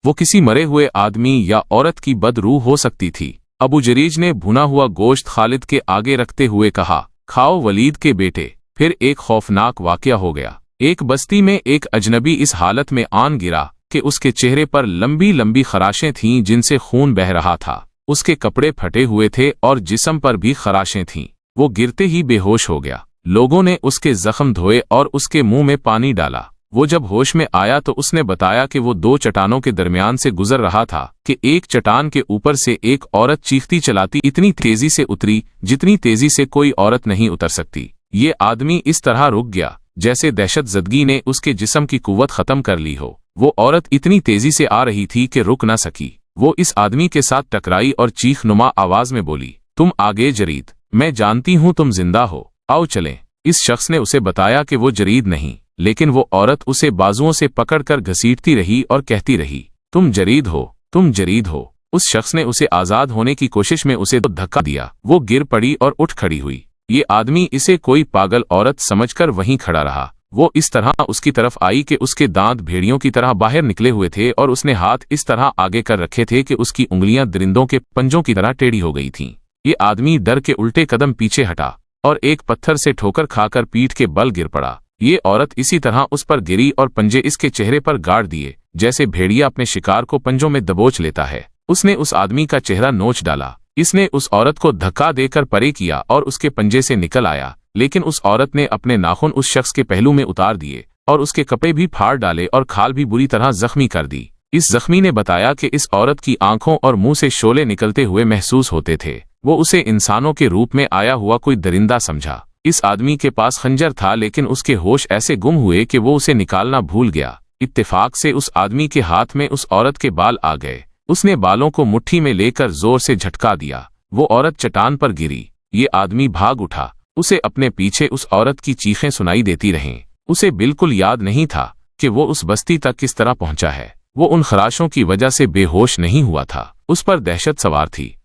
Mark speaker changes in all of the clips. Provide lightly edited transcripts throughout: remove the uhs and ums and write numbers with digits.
Speaker 1: वो किसी मरे हुए आदमी या औरत की बदरूह हो सकती थी। अबू जरीज ने भुना हुआ गोश्त खालिद के आगे रखते हुए कहा, खाओ वलीद के बेटे। फिर एक खौफनाक वाकया हो गया। एक बस्ती में एक अजनबी इस हालत में आन गिरा कि उसके चेहरे पर लंबी लंबी खराशें थीं जिनसे खून बह रहा था। उसके कपड़े फटे हुए थे और जिस्म पर भी खराशें थीं। वो गिरते ही बेहोश हो गया। लोगों ने उसके जख्म धोए और उसके मुंह में पानी डाला। वो जब होश में आया तो उसने बताया कि वो दो चट्टानों के दरमियान से गुजर रहा था कि एक चट्टान के ऊपर से एक औरत चीखती चलाती इतनी तेजी से उतरी जितनी तेजी से कोई औरत नहीं उतर सकती। ये आदमी इस तरह रुक गया जैसे दहशतजदगी ने उसके जिस्म की कुव्वत खत्म कर ली हो। वो औरत इतनी तेजी से आ रही थी कि रुक न सकी। वो इस आदमी के साथ टकराई और चीख नुमा आवाज में बोली, तुम आगे जरीद, मैं जानती हूं तुम जिंदा हो, आओ चलें। इस शख्स ने उसे बताया कि वो जरीद नहीं, लेकिन वो औरत उसे बाजुओं से पकड़कर घसीटती रही और कहती रही, तुम जरीद हो, तुम जरीद हो। उस शख्स ने उसे आजाद होने की कोशिश में उसे धक्का दिया। वो गिर पड़ी और उठ खड़ी हुई। ये आदमी इसे कोई पागल औरत समझकर वहीं खड़ा रहा। वो इस तरह उसकी तरफ आई कि उसके दांत भेड़ियों की तरह बाहर निकले हुए थे और उसने हाथ इस तरह आगे कर रखे थे कि उसकी उंगलियां दरिंदों के पंजों की तरह टेढ़ी हो गई थीं। ये आदमी डर के उल्टे कदम पीछे हटा और एक पत्थर से ठोकर खाकर पीठ के बल गिर पड़ा। ये औरत इसी तरह उस पर गिरी और पंजे इसके चेहरे पर गाड़ दिए जैसे भेड़िया अपने शिकार को पंजों में दबोच लेता है। उसने उस आदमी का चेहरा नोच डाला। इसने उस औरत को धक्का देकर परे किया और उसके पंजे से निकल आया, लेकिन उस औरत ने अपने नाखून उस शख्स के पहलू में उतार दिए और उसके कपड़े भी फाड़ डाले और खाल भी बुरी तरह जख्मी कर दी। इस जख्मी ने बताया कि इस औरत की आंखों और मुंह से शोले निकलते हुए महसूस होते थे। वो उसे इंसानों के रूप में आया हुआ कोई दरिंदा समझा। इस आदमी के पास खंजर था, लेकिन उसके होश ऐसे गुम हुए कि वो उसे निकालना भूल गया। इत्तेफाक से उस आदमी के हाथ में उस औरत के बाल आ गए। उसने बालों को मुट्ठी में लेकर जोर से झटका दिया। वो औरत चट्टान पर गिरी। ये आदमी भाग उठा। उसे अपने पीछे उस औरत की चीखें सुनाई देती रहें। उसे बिल्कुल याद नहीं था कि वो उस बस्ती तक किस तरह पहुंचा है। वो उन खराशों की वजह से बेहोश नहीं हुआ था। उस पर दहशत सवार थी।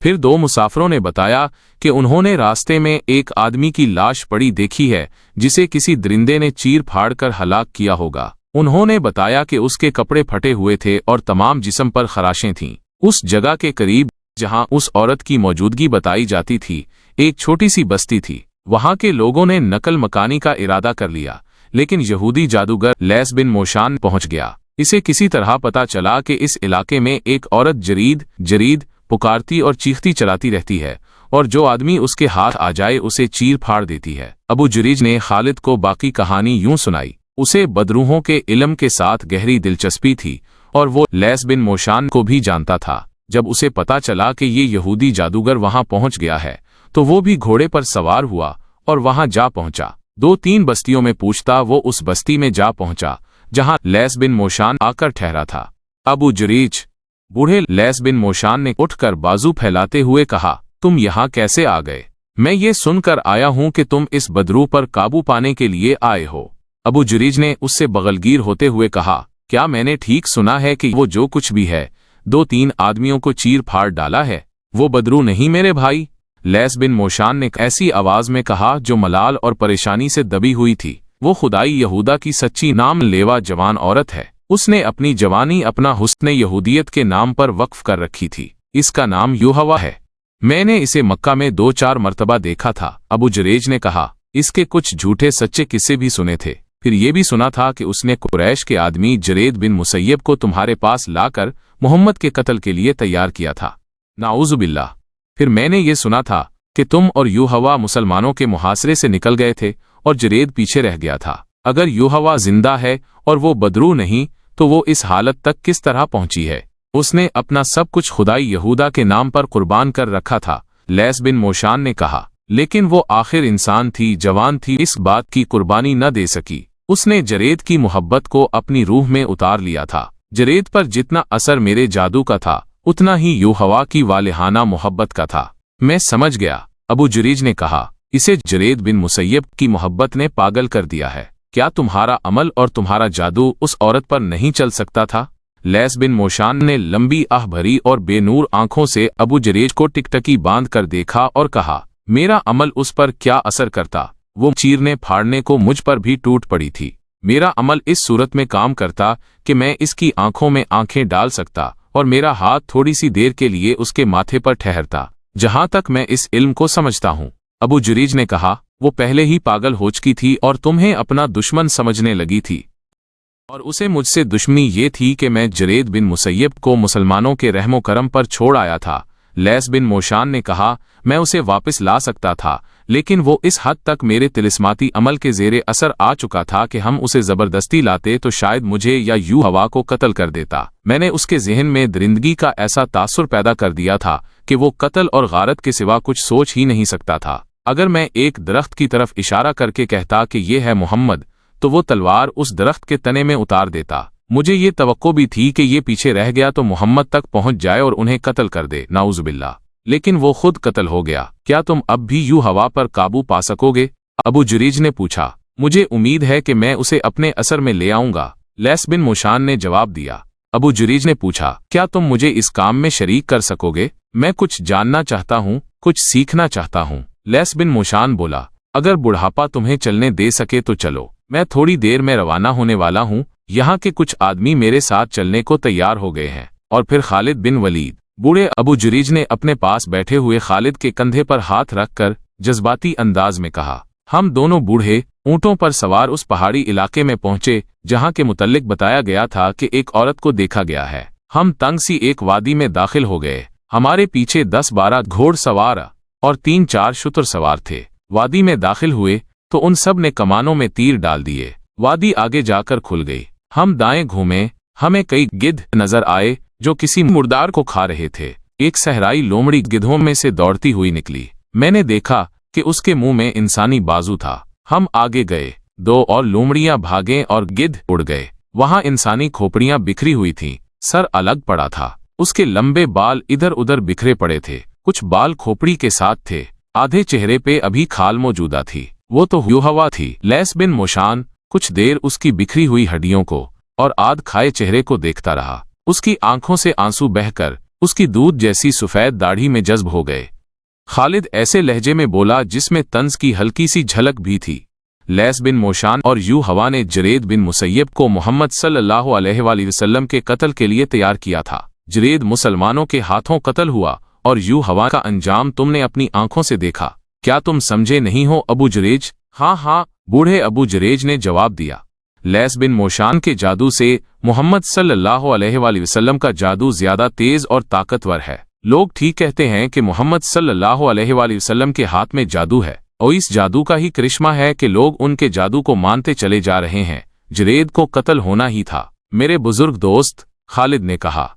Speaker 1: फिर दो मुसाफिरों ने बताया कि उन्होंने रास्ते में एक आदमी की लाश पड़ी देखी है जिसे किसी दरिंदे ने चीर फाड़ कर हलाक किया होगा। उन्होंने बताया कि उसके कपड़े फटे हुए थे और तमाम जिस्म पर खराशें थीं। उस जगह के करीब जहां उस औरत की मौजूदगी बताई जाती थी, एक छोटी सी बस्ती थी। वहां के लोगों ने नकल मकानी का इरादा कर लिया, लेकिन यहूदी जादूगर लैस बिन मोशान पहुंच गया। इसे किसी तरह पता चला कि इस इलाके में एक औरत जरीद जरीद पुकारती और चीखती चलाती रहती है और जो आदमी उसके हाथ आ जाए उसे चीर फाड़ देती है। अबू जरीज ने खालिद को बाकी कहानी यूं सुनाई। उसे बदरूहों के इल्म के साथ गहरी दिलचस्पी थी और वो लैस बिन मोशान को भी जानता था। जब उसे पता चला कि ये यहूदी जादूगर वहां पहुंच गया है तो वो भी घोड़े पर सवार हुआ और वहां जा पहुंचा। 2-3 बस्तियों में पूछता वो उस बस्ती में जा पहुंचा जहां लैस बिन मोशान आकर ठहरा था। अबू जरीज, बूढ़े लैस बिन मोशान ने उठकर बाजू फैलाते हुए कहा, तुम यहाँ कैसे आ गए? मैं ये सुनकर आया हूं कि तुम इस बदरू पर काबू पाने के लिए आए हो। अबू जरीज ने उससे बगलगीर होते हुए कहा, क्या मैंने ठीक सुना है कि वो जो कुछ भी है 2-3 आदमियों को चीर फाड़ डाला है? वो बदरू नहीं मेरे भाई, लैस बिन मोशान ने ऐसी आवाज में कहा जो मलाल और परेशानी से दबी हुई थी। वो खुदाई यहूदा की सच्ची नाम लेवा जवान औरत है। उसने अपनी जवानी अपना हुस्न यहूदियत के नाम पर वक्फ कर रखी थी। इसका नाम यूहवा है। मैंने इसे मक्का में 2-4 मर्तबा देखा था। अबू जरेज ने कहा, इसके कुछ झूठे सच्चे किस्से भी सुने थे। फिर ये भी सुना था कि उसने कुरैश के आदमी जरेद बिन मुसय्यब को तुम्हारे पास लाकर मोहम्मद के कत्ल के लिए तैयार किया था। नाऊज़ु बिल्लाह। फिर मैंने ये सुना था कि तुम और यूहवा मुसलमानों के मुहासरे से निकल गए थे और जरेद पीछे रह गया था। अगर यूहवा जिंदा है और वो बदरू नहीं तो वो इस हालत तक किस तरह पहुंची है? उसने अपना सब कुछ खुदाई यहूदा के नाम पर कुर्बान कर रखा था। लैस बिन मोशान ने कहा, लेकिन वो आखिर इंसान थी, जवान थी, इस बात की कुर्बानी न दे सकी। उसने जरेद की मोहब्बत को अपनी रूह में उतार लिया था। जरेद पर जितना असर मेरे जादू का था उतना ही यूहवा की वालिहाना मोहब्बत का था। मैं समझ गया। अबू जरीज ने कहा, इसे जरेद बिन मुसय्यब की मोहब्बत ने पागल कर दिया है। क्या तुम्हारा अमल और तुम्हारा जादू उस औरत पर नहीं चल सकता था? लैस बिन मोशान ने लंबी आह भरी और बेनूर आंखों से अबू जरेज को टिकटकी बांध कर देखा और कहा, मेरा अमल उस पर क्या असर करता? वो चीरने फाड़ने को मुझ पर भी टूट पड़ी थी। मेरा अमल इस सूरत में काम करता कि मैं इसकी आंखों में आंखें डाल सकता और मेरा हाथ थोड़ी सी देर के लिए उसके माथे पर ठहरता। जहां तक मैं इस इल्म को समझता हूं, अबू जुरीज ने कहा, वो पहले ही पागल हो चुकी थी और तुम्हें अपना दुश्मन समझने लगी थी, और उसे मुझसे दुश्मनी ये थी कि मैं जरेद बिन मुसय्यब को मुसलमानों के रहमो करम पर छोड़ आया था। लैस बिन मोशान ने कहा, मैं उसे वापस ला सकता था, लेकिन वो इस हद तक मेरे तिलिस्माती अमल के ज़ेरे असर आ चुका था कि हम उसे ज़बरदस्ती लाते तो शायद मुझे या यूं हवा को कत्ल कर देता। मैंने उसके जहन में दरिंदगी का ऐसा तासुर पैदा कर दिया था कि वो कत्ल और गारत के सिवा कुछ सोच ही नहीं सकता था। अगर मैं एक दरख्त की तरफ इशारा करके कहता कि ये है मोहम्मद, तो वो तलवार उस दरख्त के तने में उतार देता। मुझे ये तवक्को भी थी कि ये पीछे रह गया तो मोहम्मद तक पहुंच जाए और उन्हें कत्ल कर दे, नाउज़ुबिल्लाह। लेकिन वो खुद कत्ल हो गया। क्या तुम अब भी यूं हवा पर काबू पा सकोगे? अबू जुरीज ने पूछा। मुझे उम्मीद है कि मैं उसे अपने असर में ले आऊंगा, लैस बिन मोशान ने जवाब दिया। अबू जुरीज ने पूछा, क्या तुम मुझे इस काम में शरीक कर सकोगे? मैं कुछ जानना चाहता हूँ, कुछ सीखना चाहता हूँ। लैस बिन मोशान बोला, अगर बुढ़ापा तुम्हें चलने दे सके तो चलो, मैं थोड़ी देर में रवाना होने वाला हूँ। यहाँ के कुछ आदमी मेरे साथ चलने को तैयार हो गए हैं। और फिर खालिद बिन वलीद। बूढ़े अबू जुरीज ने अपने पास बैठे हुए खालिद के कंधे पर हाथ रखकर जज्बाती अंदाज में कहा। हम दोनों बूढ़े ऊंटों पर सवार उस पहाड़ी इलाके में पहुंचे जहां के मुतल्लिक बताया गया था कि एक औरत को देखा गया है। हम तंग सी एक वादी में दाखिल हो गए। हमारे पीछे 10-12 घोड़ सवार और 3-4 शुतर सवार थे। वादी में दाखिल हुए तो उन सब ने कमानों में तीर डाल दिए। वादी आगे जाकर खुल गई। हम दाएं घूमे, हमें कई गिद्ध नजर आए जो किसी मुर्दार को खा रहे थे। एक सहराई लोमड़ी गिद्धों में से दौड़ती हुई निकली। मैंने देखा कि उसके मुंह में इंसानी बाजू था। हम आगे गए, 2 और लोमड़ियां भागे और गिद्ध उड़ गए। वहां इंसानी खोपड़ियां बिखरी हुई थीं, सर अलग पड़ा था। उसके लंबे बाल इधर उधर बिखरे पड़े थे, कुछ बाल खोपड़ी के साथ थे, आधे चेहरे पे अभी खाल मौजूदा थी। वो तो यूहवा थी। लैस बिन मोशान कुछ देर उसकी बिखरी हुई हड्डियों को और आध खाए चेहरे को देखता रहा। उसकी आंखों से आंसू बहकर उसकी दूध जैसी सफेद दाढ़ी में जज्ब हो गए। खालिद ऐसे लहजे में बोला जिसमें तंज की हल्की सी झलक भी थी। लैस बिन मोशान और यू हवा ने जरेद बिन मुसय्यब को मोहम्मद सल्लल्लाहु अलैहि वसल्लम के कत्ल के लिए तैयार किया था। जरेद मुसलमानों के हाथों कत्ल हुआ और यू हवा का अंजाम तुमने अपनी आंखों से देखा। क्या तुम समझे नहीं हो अबू जुरेज? हाँ हाँ, बूढ़े अबू जुरेज ने जवाब दिया। लैस बिन मोशान के जादू से मोहम्मद सल्लल्लाहु अलैहि वसल्लम का जादू ज्यादा तेज और ताकतवर है। लोग ठीक कहते हैं कि मोहम्मद सल्लल्लाहु अलैहि वसल्लम के हाथ में जादू है, और इस जादू का ही करिश्मा है कि लोग उनके जादू को मानते चले जा रहे हैं। जरेद को कत्ल होना ही था। मेरे बुजुर्ग दोस्त, खालिद ने कहा,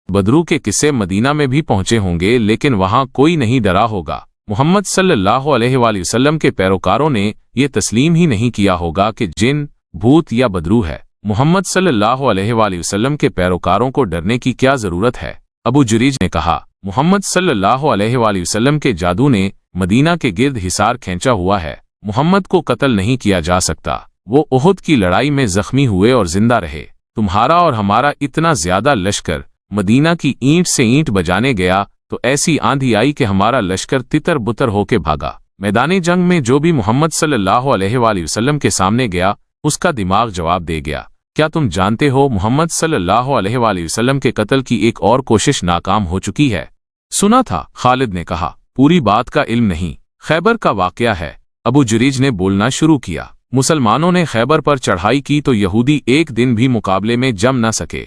Speaker 1: बदरू के किस्से मदीना में भी पहुंचे होंगे, लेकिन वहां कोई नहीं डरा होगा। मोहम्मद सल्लल्लाहु अलैहि वसल्लम के पैरोकारों ने ये तस्लीम ही नहीं किया होगा कि जिन, भूत या बदरू है। मोहम्मद सल्लल्लाहु अलैहि वसल्लम के पैरोकारों को डरने की क्या जरूरत है? अबू जुरीज ने कहा, मोहम्मद सल्लल्लाहु अलैहि वसल्लम के जादू ने मदीना के गिर्द हिसार खींचा हुआ है। मोहम्मद को कत्ल नहीं किया जा सकता। वो उहुद की लड़ाई में जख्मी हुए और जिंदा रहे। तुम्हारा और हमारा इतना ज्यादा लश्कर मदीना की ईंट से ईंट बजाने गया तो ऐसी आंधी आई कि हमारा लश्कर तितर बुतर होके भागा। मैदानी जंग में जो भी मोहम्मद सल्लल्लाहु अलैहि वसल्लम के सामने गया, उसका दिमाग जवाब दे गया। क्या तुम जानते हो मोहम्मद सल्लल्लाहु अलैहि वसल्लम के कत्ल की एक और कोशिश नाकाम हो चुकी है? सुना था, खालिद ने कहा। पूरी बात का इल्म नहीं, खैबर का वाकया है। अबू जुरीज ने बोलना शुरू किया। मुसलमानों ने खैबर पर चढ़ाई की तो यहूदी एक दिन भी मुकाबले में जम न सके।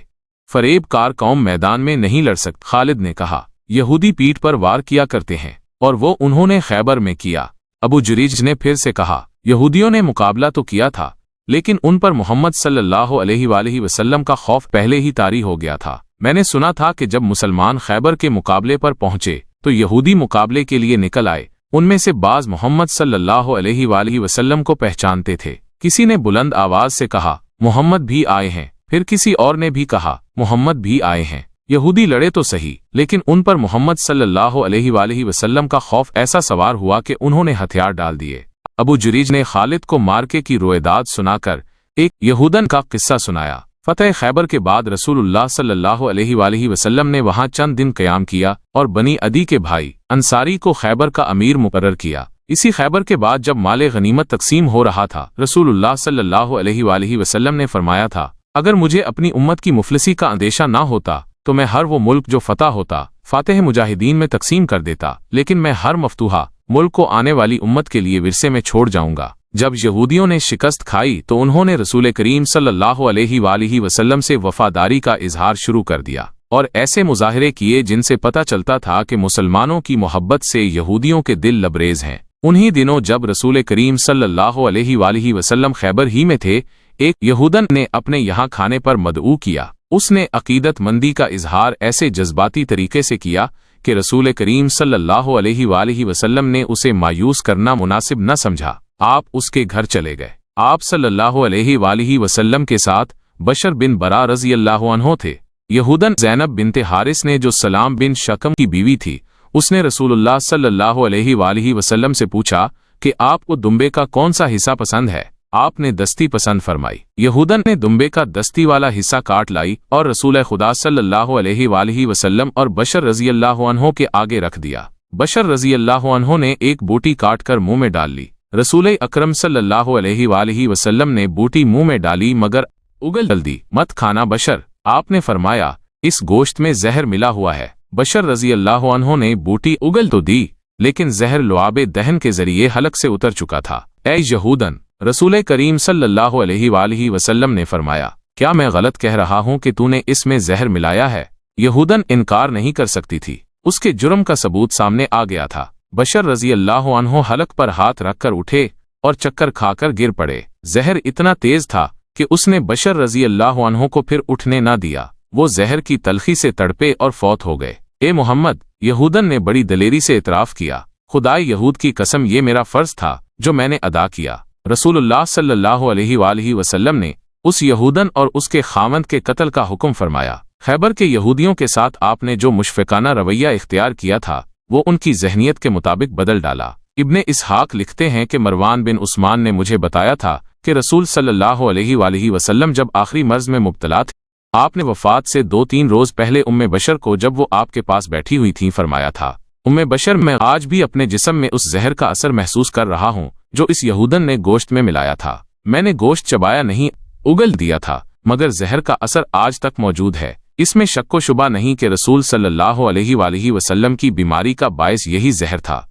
Speaker 1: फरेबकार कौम मैदान में नहीं लड़ सकती। खालिद ने कहा, यहूदी पीठ पर वार किया करते हैं, और वो उन्होंने खैबर में किया। अबू जुरीज ने फिर से कहा, यहूदियों ने मुकाबला तो किया था, लेकिन उन पर मोहम्मद सल्लल्लाहु अलैहि वसल्लम का खौफ पहले ही तारी हो गया था। मैंने सुना था कि जब मुसलमान खैबर के मुकाबले पर पहुंचे तो यहूदी मुकाबले के लिए निकल आए। उनमें से बाज मोहम्मद सल्लल्लाहु अलैहि वसल्लम को पहचानते थे। किसी ने बुलंद आवाज से कहा, मोहम्मद भी आए हैं। फिर किसी और ने भी कहा, मोहम्मद भी आए हैं। यहूदी लड़े तो सही, लेकिन उन पर मोहम्मद सल्लल्लाहु अलैहि वसल्लम का खौफ ऐसा सवार हुआ कि उन्होंने हथियार डाल दिए। अबू जुरीज ने खालिद को मार्के की रोएदाद सुनाकर एक यहूदन का किस्सा सुनाया। फतेह खैबर के बाद रसूलुल्लाह सल्लल्लाहु अलैहि वसल्लम ने वहां चंद दिन क़याम किया और बनी अदी के भाई अंसारी को खैबर का अमीर मुकर्रर किया। इसी खैबर के बाद जब माले गनीमत तकसीम हो रहा था, रसूलुल्लाह सल्लल्लाहु अलैहि वसल्लम ने फरमाया था, अगर मुझे अपनी उम्मत की मुफलिसी का अंदेशा ना होता तो मैं हर वो मुल्क जो फतह होता फातिह मुजाहिदीन में तकसीम कर देता, लेकिन मैं हर मफ्तूहा मुल्क को आने वाली उम्मत के लिए विरसे में छोड़ जाऊंगा। जब यहूदियों ने शिकस्त खाई तो उन्होंने रसूल करीम सल्लल्लाहु अलैहि वसल्लम से वफादारी का इजहार शुरू कर दिया और ऐसे मुजाहिरे किए जिनसे पता चलता था कि मुसलमानों की मोहब्बत से यहूदियों के दिल लबरेज हैं। उन्हीं दिनों जब रसूल करीम सल्लल्लाहु अलैहि वसल्लम खैबर ही में थे, एक यहूदन ने अपने यहाँ खाने पर मदऊ किया। उसने अकीदत मंदी का इजहार ऐसे जज्बाती तरीके से किया कि रसूल करीम सल्लल्लाहु अलैहि वसल्लम ने उसे मायूस करना मुनासिब न समझा। आप उसके घर चले गए। आप सल्लल्लाहु अलैहि वसल्लम के साथ बशर बिन बरा रज़ी अल्लाहु अन्हु थे। यहूदन ज़ैनब बिनते हारिस ने, जो सलाम बिन शकम की बीवी थी, उसने रसूलुल्लाह सल्लल्लाहु अलैहि वसल्लम से पूछा कि आपको दुम्बे का कौन सा हिस्सा पसंद है। आपने दस्ती पसंद फरमाई। यहूदन ने दुम्बे का दस्ती वाला हिस्सा काट लाई और रसूल खुदा सल्लल्लाहु अलैहि वसल्लम और बशर रज़ी अल्लाहु अन्हु के आगे रख दिया। बशर रज़ी अल्लाहु अन्हु ने एक बूटी काट कर मुंह में डाल ली। रसूल अकरम सल्लल्लाहु अलैहि वसल्लम ने बूटी मुंह में डाली मगर उगल दी। मत खाना बशर, आपने फरमाया, इस गोश्त में जहर मिला हुआ है। बशर रज़ी अल्लाहु अन्हु ने बूटी उगल तो दी, लेकिन जहर लुआबे दहन के जरिए हलक से उतर चुका था। ऐ यहूदन, रसूल करीम सल्लल्लाहु अलैहि वसल्लम ने फरमाया, क्या मैं गलत कह रहा हूं कि तूने इसमें जहर मिलाया है? यहूदन इनकार नहीं कर सकती थी। उसके जुर्म का सबूत सामने आ गया था। बशर रज़ी अल्लाहु अन्हु हलक पर हाथ रखकर उठे और चक्कर खाकर गिर पड़े। जहर इतना तेज था कि उसने बशर रज़ी अल्लाहु अन्हु को फिर उठने न दिया। वो जहर की तलखी से तड़पे और फौत हो गए। ए मोहम्मद, यहूदन ने बड़ी दलेरी से इतराफ किया, खुदाए यहूद की कसम, ये मेरा फर्ज था जो मैंने अदा किया। रसूलुल्लाह सल्लल्लाहु अलैहि वसल्लम ने उस यहूदन और उसके खामंद के कत्ल का हुक्म फरमाया। खैबर के यहूदियों के साथ आपने जो मुशफ़िकाना रवैया इख्तियार किया था वो उनकी ज़हनियत के मुताबिक बदल डाला। इब्ने इसहाक लिखते हैं कि मरवान बिन उस्मान ने मुझे बताया था कि रसूल सल्लल्लाहु अलैहि वसल्लम जब आखिरी मर्ज में मुब्तला थे, आपने वफ़ात से 2-3 रोज़ पहले उम्मे बशर को, जब वो आपके पास बैठी हुई थीं, फरमाया था, उम्मे बशर, मैं आज भी अपने जिस्म में उस जहर का असर महसूस कर रहा हूँ जो इस यहूदन ने गोश्त में मिलाया था। मैंने गोश्त चबाया नहीं, उगल दिया था, मगर जहर का असर आज तक मौजूद है। इसमें शक्को शुबा नहीं कि रसूल सल्लल्लाहु अलैहि वसल्लम की बीमारी का बायस यही जहर था।